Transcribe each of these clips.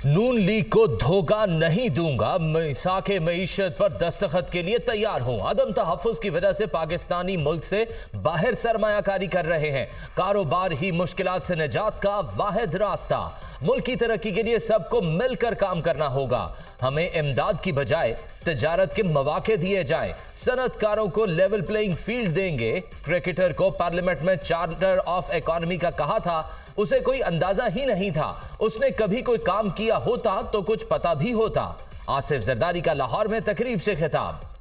नून league को धोखा नहीं दूंगा, मिसाके मईशत पर दस्तखत के लिए तैयार हूं। अदम तहफ्फुज की वजह से पाकिस्तानी मुल्क से बाहर सरमायाकारी कर रहे हैं। कारोबार ही मुश्किलात से निजात का वाहिद रास्ता। मुल्क की तरक्की के लिए सबको मिलकर काम करना होगा। हमें इमदाद की बजाय तिजारत के मौके दिए जाएं। सनतकारों को लेवल प्लेइंग फील्ड देंगे। क्रिकेटर को पार्लियामेंट में चार्टर ऑफ इकोनॉमी का कहा था, उसे कोई अंदाजा ही नहीं था। उसने कभी कोई काम किया होता तो कुछ पता भी होता। आसिफ जरदारी का लाहौर में तकरीब से खिताब।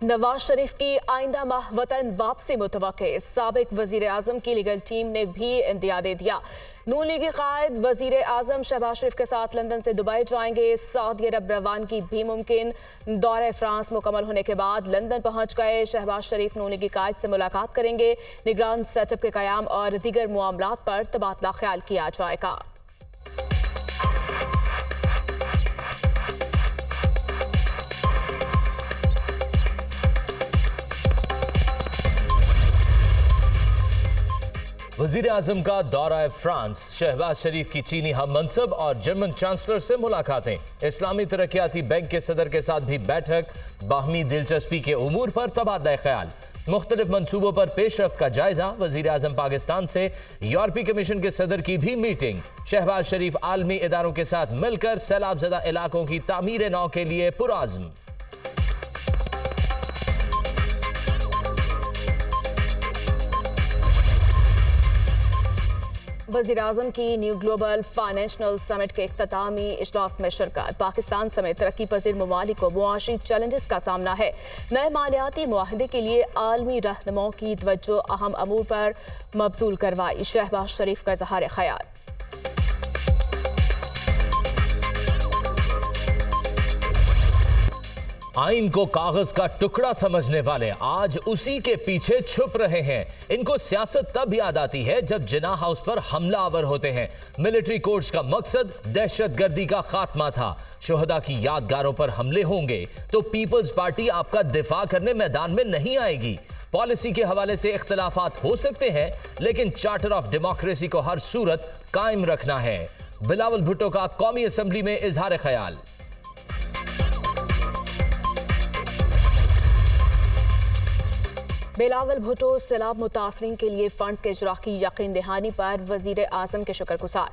नवाज शरीफ की आइंदा माह वतन वापसी मुतवक्के। साबिक वजीर आजम की लीगल टीम ने भी इंदिया दे दिया। नून लीगी कायद वजीर आजम शहबाज शरीफ के साथ लंदन से दुबई जाएंगे। सऊदी अरब रवानगी भी मुमकिन। दौरे फ्रांस मुकम्मल होने के बाद लंदन पहुंच गए शहबाज शरीफ नून लीगी कायद से मुलाकात करेंगे। निगरान सेटअप के कयाम और दीगर मामलात पर तबादला ख्याल किया जाएगा। वजीर आजम का दौरा फ्रांस, शहबाज शरीफ की चीनी हम मनसब और जर्मन चांसलर से मुलाकातें। इस्लामी तरक्याती बैंक के सदर के साथ भी बैठक। बाहमी दिलचस्पी के उमूर पर तबादला ख्याल। मुख्तलिफ मंसूबों पर पेशरफ्त का जायजा। वजीर आजम पाकिस्तान से यूरोपीय कमीशन के सदर की भी मीटिंग। शहबाज शरीफ आलमी इदारों के साथ मिलकर सैलाब ज़दा इलाकों की तामीर नौ के लिए पुरआज़्म। वज़ीर आज़म की न्यू ग्लोबल फाइनेंशियल समिट के इख्तितामी इजलास में शिरकत। पाकिस्तान समेत तरक्की पजीर ममालिक को मुआशी चैलेंजेस का सामना है। नए मालियाती मुआहदे के लिए आलमी रहनुमाओं की तवज्जो अहम अमूर पर मबजूल करवाई। शहबाज शरीफ का इज़हार ख्याल। आइन को कागज का टुकड़ा समझने वाले आज उसी के पीछे छुप रहे हैं। इनको सियासत तब याद आती है जब जिना हाउस पर हमला आवर होते हैं। मिलिट्री कोर्ट्स का मकसद दहशतगर्दी का खात्मा था। शोहदा की यादगारों पर हमले होंगे तो पीपल्स पार्टी आपका दिफा करने मैदान में नहीं आएगी। पॉलिसी के हवाले से इख्तिलाफात हो सकते हैं, लेकिन चार्टर ऑफ डेमोक्रेसी को हर सूरत कायम रखना है। बिलावल भुट्टो का कौमी असम्बली में इजहार ख्याल। बिलावल भुट्टो सैलाब मुतासरीन के लिए फंड्स के इजरा की यकीन दहानी पर वजीर आजम के शुक्रगुजार।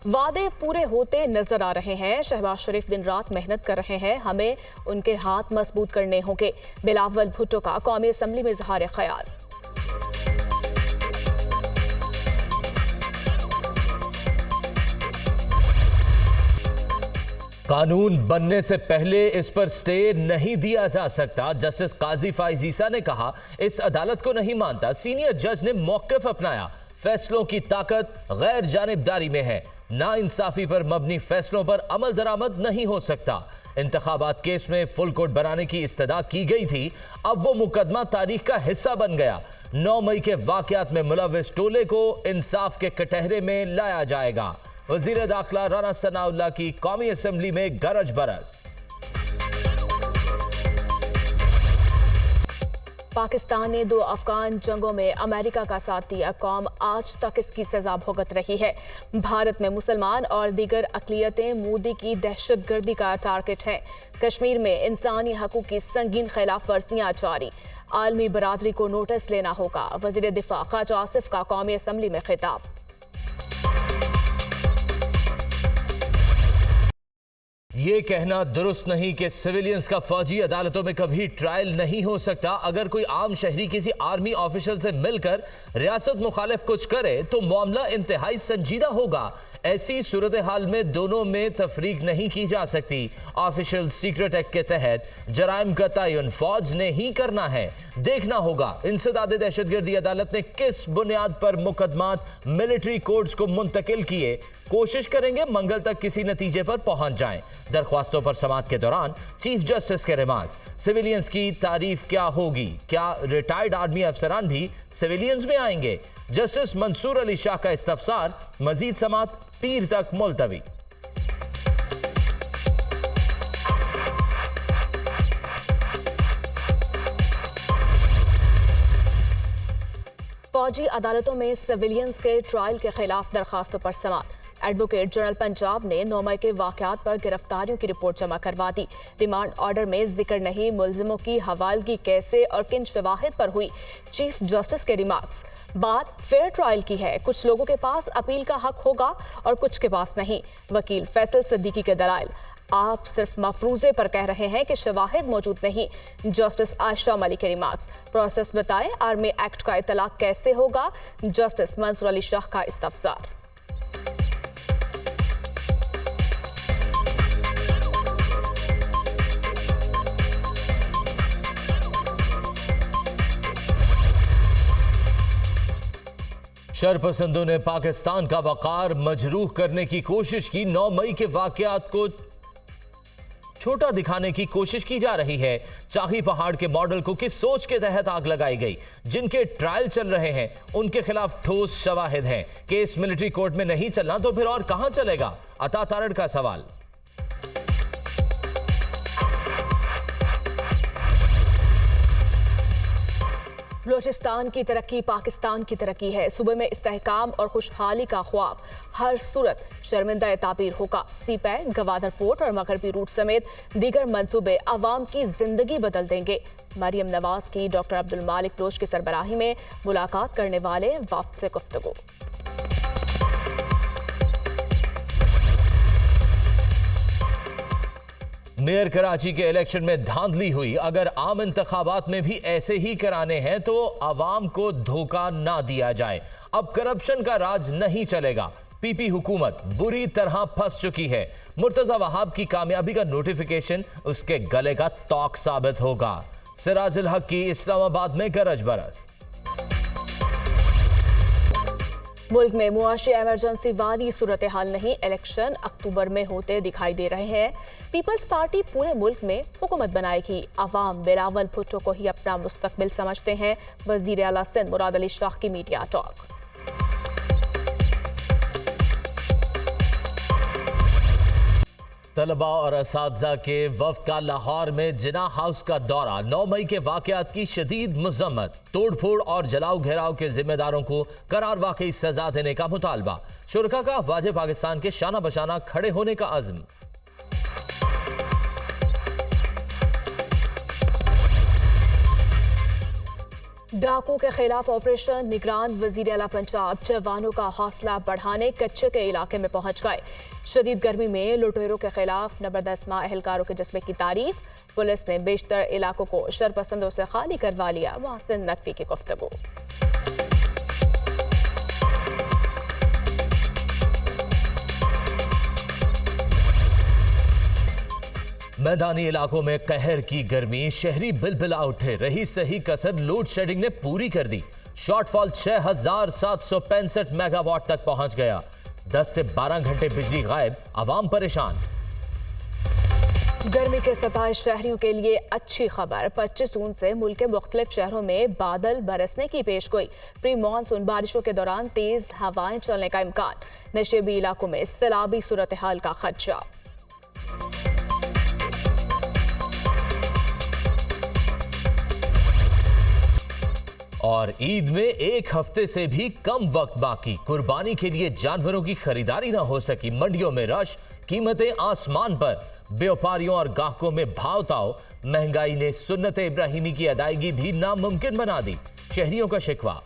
वादे पूरे होते नजर आ रहे हैं। शहबाज शरीफ दिन रात मेहनत कर रहे हैं। हमें उनके हाथ मजबूत करने होंगे। बिलावल भुट्टो का कौमी असम्बली में इजहार ख्याल। कानून बनने से पहले इस पर स्टे नहीं दिया जा सकता। जस्टिस काजी फाइज ईसा ने कहा, इस अदालत को नहीं मानता। सीनियर जज ने मौक़िफ़ अपनाया। फैसलों की ताकत गैर जानिबदारी में है। नाइंसाफी पर मबनी फैसलों पर अमल दरामद नहीं हो सकता। इंतखाबात केस में फुल कोर्ट बनाने की इस्तदा की गई थी। अब वो मुकदमा तारीख का हिस्सा बन गया। 9 मई के वाकयात में मुलव्विस टोले को इंसाफ के कटहरे में लाया जाएगा। वजीर दाखिला राना सनाउल्लाह की कौमी असम्बली में गरज बरस। पाकिस्तान ने 2 अफगान जंगों में अमेरिका का साथ दिया। कौम आज तक इसकी सजा भुगत रही है। भारत में मुसलमान और दीगर अक़लियतें मोदी की दहशतगर्दी का टारगेट हैं। कश्मीर में इंसानी हकूक़ की संगीन खिलाफ वर्जियां जारी। आलमी बरादरी को नोटिस लेना होगा। वज़ीर दिफा ख्वाजा आसिफ का कौमी असम्बली में खिताब। ये कहना दुरुस्त नहीं कि सिविलियंस का फौजी अदालतों में कभी ट्रायल नहीं हो सकता। अगर कोई आम शहरी किसी आर्मी ऑफिशियल से मिलकर रियासत मुखालिफ कुछ करे तो मामला इंतहाई संजीदा होगा। ऐसी सूरत हाल में दोनों में तफरीक नहीं की जा सकती। ऑफिशियल सीक्रेट एक्ट के तहत जराइम का तयन फौज ने ही करना है। देखना होगा इंसदाद दहशतगर्दी अदालत ने किस बुनियाद पर मुकदमात मिलिट्री कोर्ट्स को मुंतकिल किए। कोशिश करेंगे मंगल तक किसी नतीजे पर पहुंच जाएं। दरख्वास्तों पर समाअत के दौरान चीफ जस्टिस के रिमार्क्स। सिविलियंस की तारीफ क्या होगी? क्या रिटायर्ड आर्मी अफसरान भी सिविलियंस में आएंगे? जस्टिस मंसूर अली शाह का इस्तफसार। मजीद समाअत पीर तक मुलतवी। फौजी अदालतों में सिविलियंस के ट्रायल के खिलाफ दरखास्तों पर समाअत। एडवोकेट जनरल पंजाब ने 9 मई के वाकयात पर गिरफ्तारियों की रिपोर्ट जमा करवा दी। रिमांड ऑर्डर में जिक्र नहीं मुलजिमों की हवालगी कैसे और किन शवाहिद पर हुई। चीफ जस्टिस के रिमार्क्स, बात फेयर ट्रायल की है, कुछ लोगों के पास अपील का हक होगा और कुछ के पास नहीं। वकील फैसल सिद्दीकी के दलाइल, आप सिर्फ मफरूजे पर कह रहे हैं कि शवाहिद मौजूद नहीं। जस्टिस आयशा मलिक के रिमार्क्स, प्रोसेस बताएं, आर्मी एक्ट का इतलाक कैसे होगा। जस्टिस मंसूर अली शाह का इस्तफसार। शरपसंदों ने पाकिस्तान का वकार मजरूह करने की कोशिश की। 9 मई के वाकयात को छोटा दिखाने की कोशिश की जा रही है। चाही पहाड़ के मॉडल को किस सोच के तहत आग लगाई गई? जिनके ट्रायल चल रहे हैं उनके खिलाफ ठोस शवाहिद हैं। केस मिलिट्री कोर्ट में नहीं चलना तो फिर और कहां चलेगा? अता तारड़ का सवाल। बलोचिस्तान की तरक्की पाकिस्तान की तरक्की है। सूबे में इस्तेहकाम और खुशहाली का ख्वाब हर सूरत शर्मिंदा ताबीर होगा। सीपैक, गवादर पोर्ट और मगरबी रूट समेत दीगर मंसूबे अवाम की जिंदगी बदल देंगे। मरियम नवाज की डॉक्टर अब्दुल मालिक बलोच की सरबराही में मुलाकात करने वाले वफ्द से गुफ्तगू। मेयर कराची के इलेक्शन में धांधली हुई। अगर आम इंतखाबात में भी ऐसे ही कराने हैं तो आवाम को धोखा ना दिया जाए। अब करप्शन का राज नहीं चलेगा। पीपी हुकूमत बुरी तरह फंस चुकी है। मुर्तजा वहाब की कामयाबी का नोटिफिकेशन उसके गले का तौक साबित होगा। सिराजुल हक की इस्लामाबाद में गरज बरस। मुल्क में मुआशी इमरजेंसी वाली सूरत हाल नहीं। इलेक्शन अक्टूबर में होते दिखाई दे रहे हैं। पीपल्स पार्टी पूरे मुल्क में हुकूमत बनाएगी। अवाम बिलावल भुट्टो को ही अपना मुस्तकबिल समझते हैं। वजीर आला सिंध मुराद अली शाह की मीडिया टॉक। तलबा और असातिज़ा के वफ्द का लाहौर में जिन्ना हाउस का दौरा। 9 मई के वाकयात की शदीद मजम्मत। तोड़फोड़ और जलाओ घेराव के जिम्मेदारों को करार वाकई सजा देने का मुतालबा। शुरका का अफवाज पाकिस्तान के शाना बशाना खड़े होने का अज़्म। डाकों के खिलाफ ऑपरेशन निगरान। वजीर आला पंजाब जवानों का हौसला बढ़ाने कच्चे के इलाके में पहुंच गए। शदीद गर्मी में लुटेरों के खिलाफ नबरदस्मा एहलकारों के जज्बे की तारीफ। पुलिस ने बेशतर इलाकों को शरपसंदों से खाली करवा लिया। मोहसिन नकवी की गुफ्तगू। मैदानी इलाकों में कहर की गर्मी। शहरी बिलबिला उठे। रही सही कसर लोड शेडिंग ने पूरी कर दी। शॉर्टफॉल 6765 मेगावाट तक पहुंच गया। 10 से 12 घंटे बिजली गायब। आवाम परेशान। गर्मी के 27 शहरियों के लिए अच्छी खबर। 25 जून से मुल्क के मुख्तलिफ शहरों में बादल बरसने की पेशगोई। प्री मानसून बारिशों के दौरान तेज हवाएं चलने का इम्कान। नशेबी इलाकों में सैलाबी सूरत हाल का खदशा। और ईद में एक हफ्ते से भी कम वक्त बाकी। कुर्बानी के लिए जानवरों की खरीदारी ना हो सकी। मंडियों में रश, कीमतें आसमान पर। व्यापारियों और गाहकों में भाव ताव। महंगाई ने सुन्नत इब्राहिमी की अदायगी भी नामुमकिन बना दी। शहरियों का शिकवा।